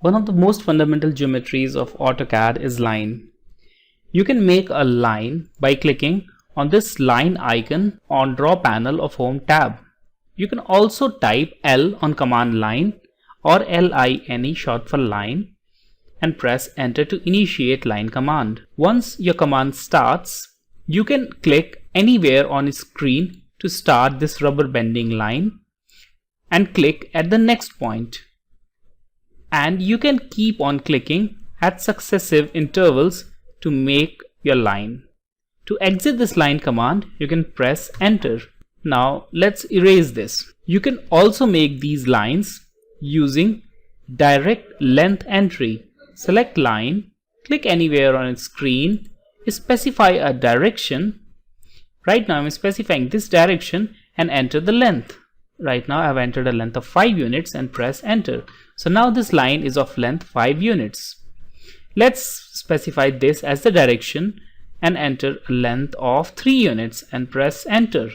One of the most fundamental geometries of AutoCAD is line. You can make a line by clicking on this line icon on Draw panel of Home tab. You can also type L on command line or LINE short for line and press enter to initiate line command. Once your command starts, you can click anywhere on the screen to start this rubber bending line and click at the next point. And you can keep on clicking at successive intervals to make your line. To exit this line command, you can press enter. Now let's erase this. You can also make these lines using direct length entry. Select line, click anywhere on its screen, specify a direction. Right now I'm specifying this direction and enter the length. Right now I've entered a length of 5 units and press enter. So now this line is of length 5 units. Let's specify this as the direction and enter a length of 3 units and press enter.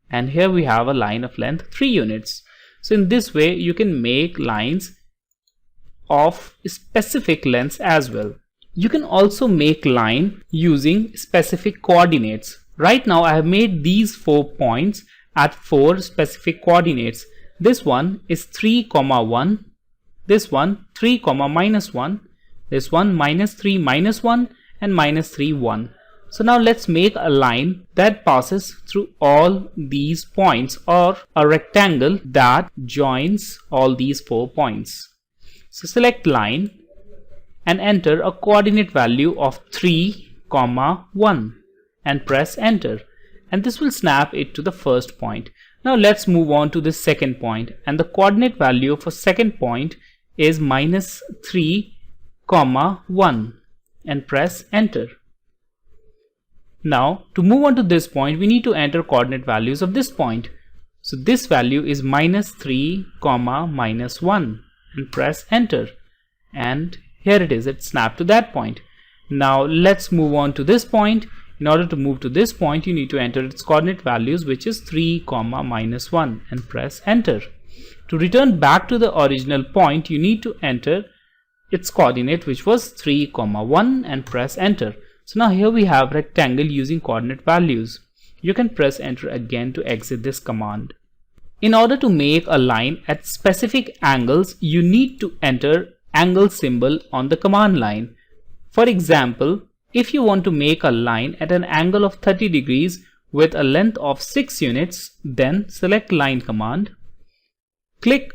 And here we have a line of length 3 units. So in this way you can make lines of specific lengths as well. You can also make line using specific coordinates. Right now I have made these 4 points at 4 specific coordinates. This one is 3, 1, this one 3, -1, this one -3, -1 and -3, 1. So now let's make a line that passes through all these points, or a rectangle that joins all these 4 points. So select line and enter a coordinate value of 3, 1 and press enter, and this will snap it to the first point. Now let's move on to the second point, and the coordinate value for second point is -3, 1 and press enter. Now to move on to this point, we need to enter coordinate values of this point. So this value is -3, -1 and press enter, and here it is, it snapped to that point. Now let's move on to this point. In order to move to this point, you need to enter its coordinate values, which is 3, -1 and press enter. To return back to the original point, you need to enter its coordinate, which was 3, 1 and press enter. So now here we have rectangle using coordinate values. You can press enter again to exit this command. In order to make a line at specific angles, you need to enter angle symbol on the command line. For example, if you want to make a line at an angle of 30 degrees with a length of 6 units, then select line command. Click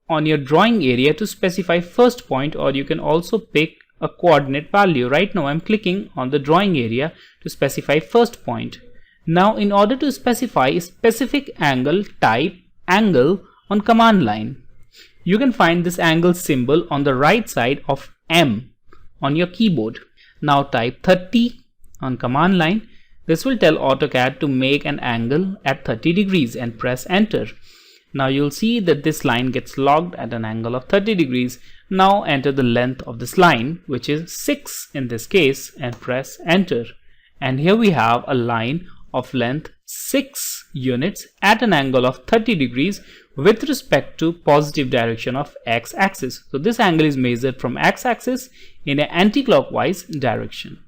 on your drawing area to specify first point, or you can also pick a coordinate value. Right now I'm clicking on the drawing area to specify first point. Now in order to specify a specific angle, type angle on command line. You can find this angle symbol on the right side of M on your keyboard. Now type 30 on command line. This will tell AutoCAD to make an angle at 30 degrees and press enter. Now you'll see that this line gets logged at an angle of 30 degrees. Now enter the length of this line, which is 6 in this case, and press enter. And here we have a line of length 6 units at an angle of 30 degrees with respect to positive direction of x-axis. So this angle is measured from x-axis in an anti-clockwise direction.